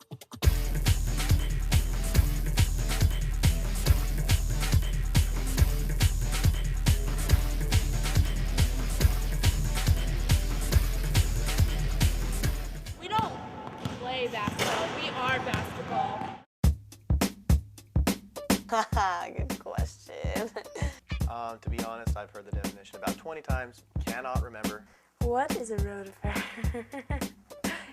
We don't play basketball, we are basketball. Haha, good question. To be honest, I've heard the definition about 20 times, cannot remember. What is a rotifer?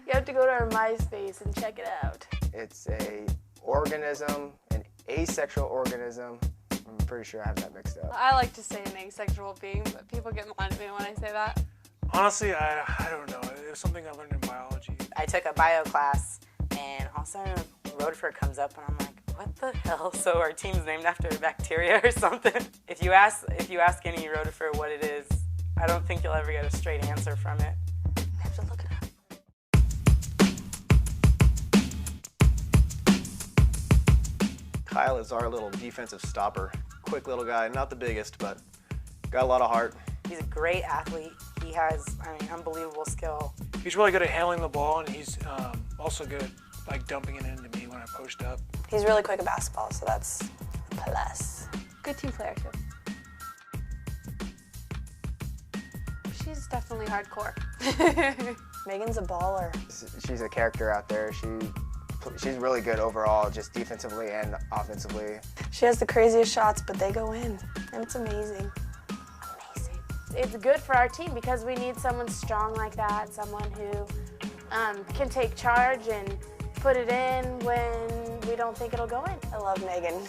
You have to go to our MySpace and check it out. It's a organism, an asexual organism. I'm pretty sure I have that mixed up. I like to say an asexual being, but people get mad at me when I say that. Honestly, I don't know. It was something I learned in biology. I took a bio class, and all of a sudden rotifer comes up, and I'm like, what the hell? So our team's named after a bacteria or something? If you ask any rotifer what it is, I don't think you'll ever get a straight answer from it. I have to look it up. Kyle is our little defensive stopper. Quick little guy, not the biggest, but got a lot of heart. He's a great athlete. He has, unbelievable skill. He's really good at handling the ball, and he's also good at dumping it into me when I post up. He's really quick at basketball, so that's a plus. Good team player, too. She's definitely hardcore. Megan's a baller. She's a character out there. She's really good overall, just defensively and offensively. She has the craziest shots, but they go in, and it's amazing. Amazing. It's good for our team because we need someone strong like that, someone who can take charge and put it in when we don't think it'll go in. I love Megan.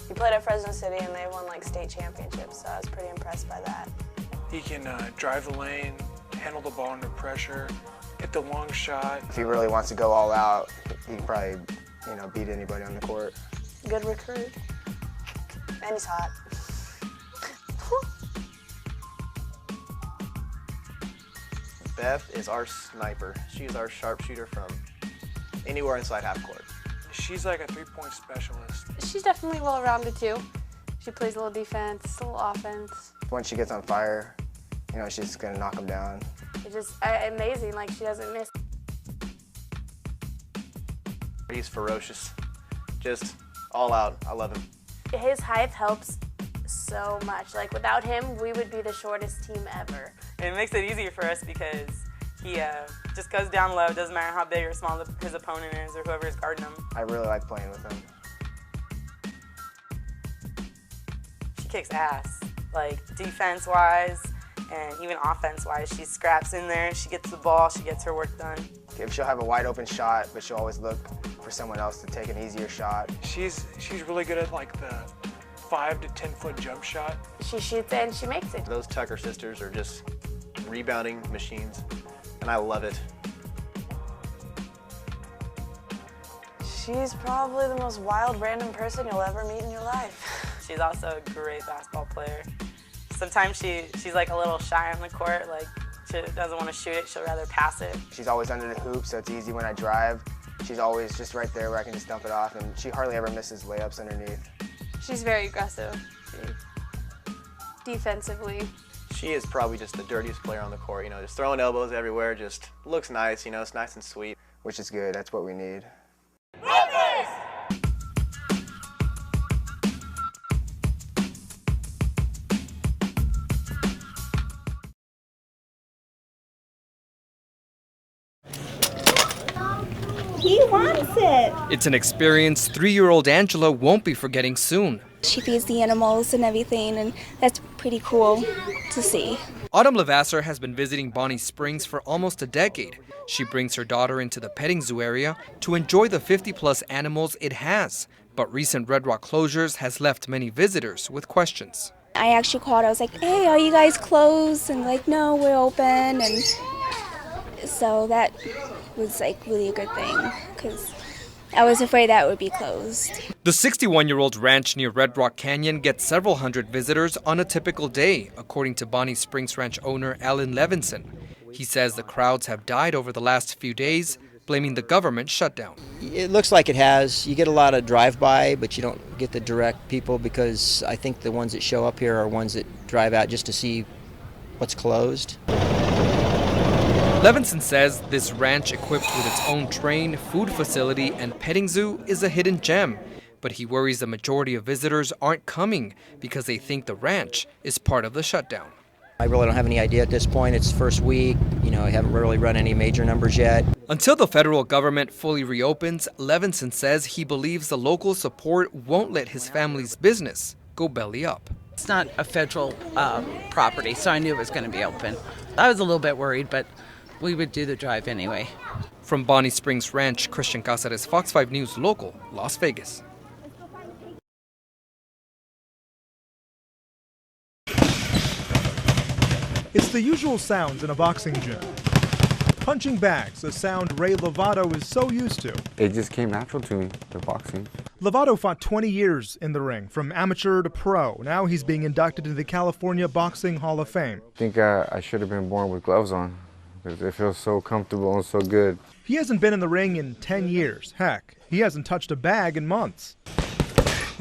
He played at Fresno City and they won state championships, so I was pretty impressed by that. He can drive the lane, handle the ball under pressure, hit the long shot. If he really wants to go all out, he can probably, beat anybody on the court. Good recruit. And he's hot. Beth is our sniper. She's our sharpshooter from anywhere inside half court. She's like a three-point specialist. She's definitely well-rounded, too. She plays a little defense, a little offense. Once she gets on fire, she's just going to knock them down. It's just amazing, she doesn't miss. He's ferocious. Just all out. I love him. His height helps so much. Without him, we would be the shortest team ever. And it makes it easier for us because he just goes down low. Doesn't matter how big or small his opponent is or whoever is guarding him. I really like playing with him. She kicks ass, defense-wise and even offense-wise. She scraps in there, she gets the ball, she gets her work done. She'll have a wide open shot, but she'll always look for someone else to take an easier shot. She's really good at the 5 to 10 foot jump shot. She shoots it and she makes it. Those Tucker sisters are just rebounding machines, and I love it. She's probably the most wild, random person you'll ever meet in your life. She's also a great basketball player. Sometimes she's a little shy on the court, she doesn't want to shoot it, she'll rather pass it. She's always under the hoop, so it's easy when I drive. She's always just right there where I can just dump it off, and she hardly ever misses layups underneath. She's very aggressive. Defensively. She is probably just the dirtiest player on the court, just throwing elbows everywhere, just looks nice, it's nice and sweet. Which is good, that's what we need. He wants it. It's an experience 3-year-old Angela won't be forgetting soon. She feeds the animals and everything, and that's pretty cool to see. Autumn Levasseur has been visiting Bonnie Springs for almost a decade. She brings her daughter into the petting zoo area to enjoy the 50-plus animals it has. But recent Red Rock closures has left many visitors with questions. I actually called. I was like, hey, are you guys closed? And no, we're open. And so that was really a good thing because I was afraid that would be closed. The 61-year-old ranch near Red Rock Canyon gets several hundred visitors on a typical day, according to Bonnie Springs Ranch owner Alan Levinson. He says the crowds have died over the last few days, blaming the government shutdown. It looks like it has. You get a lot of drive-by, but you don't get the direct people because I think the ones that show up here are ones that drive out just to see what's closed. Levinson says this ranch, equipped with its own train, food facility, and petting zoo, is a hidden gem. But he worries the majority of visitors aren't coming because they think the ranch is part of the shutdown. I really don't have any idea at this point. It's first week. I haven't really run any major numbers yet. Until the federal government fully reopens, Levinson says he believes the local support won't let his family's business go belly up. It's not a federal property, so I knew it was going to be open. I was a little bit worried, but we would do the drive anyway. From Bonnie Springs Ranch, Christian Cáceres, Fox 5 News Local, Las Vegas. It's the usual sounds in a boxing gym. Punching bags, a sound Ray Lovato is so used to. It just came natural to me, the boxing. Lovato fought 20 years in the ring, from amateur to pro. Now he's being inducted into the California Boxing Hall of Fame. I think I should have been born with gloves on, because it feels so comfortable and so good. He hasn't been in the ring in 10 years. Heck, he hasn't touched a bag in months.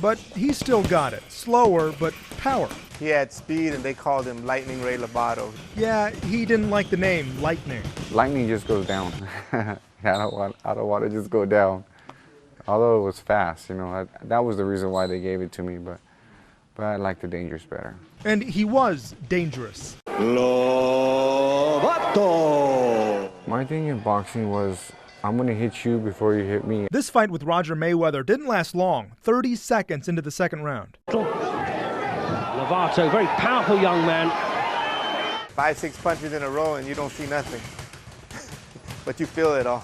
But he's still got it. Slower, but power. He had speed, and they called him Lightning Ray Lovato. Yeah, he didn't like the name Lightning. Lightning just goes down. I don't want to just go down. Although it was fast, that was the reason why they gave it to me. But I like the dangerous better. And he was dangerous. Lovato! My thing in boxing was, I'm going to hit you before you hit me. This fight with Roger Mayweather didn't last long, 30 seconds into the second round. Lovato, very powerful young man. 5-6 punches in a row and you don't see nothing. But you feel it all.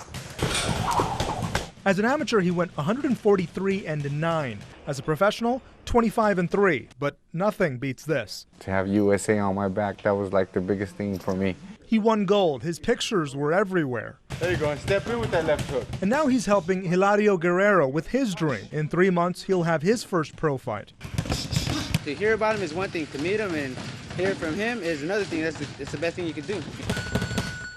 As an amateur, he went 143-9. As a professional, 25-3. But nothing beats this. To have USA on my back, that was like the biggest thing for me. He won gold. His pictures were everywhere. There you go, and step in with that left hook. And now he's helping Hilario Guerrero with his dream. In 3 months, he'll have his first pro fight. To hear about him is one thing. To meet him and hear from him is another thing. It's the best thing you can do.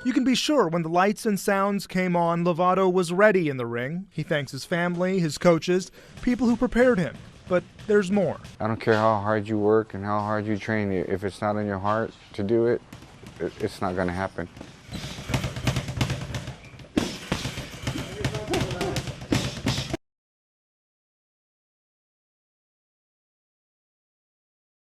You can be sure when the lights and sounds came on, Lovato was ready in the ring. He thanks his family, his coaches, people who prepared him. But there's more. I don't care how hard you work and how hard you train. If it's not in your heart to do it, it's not going to happen.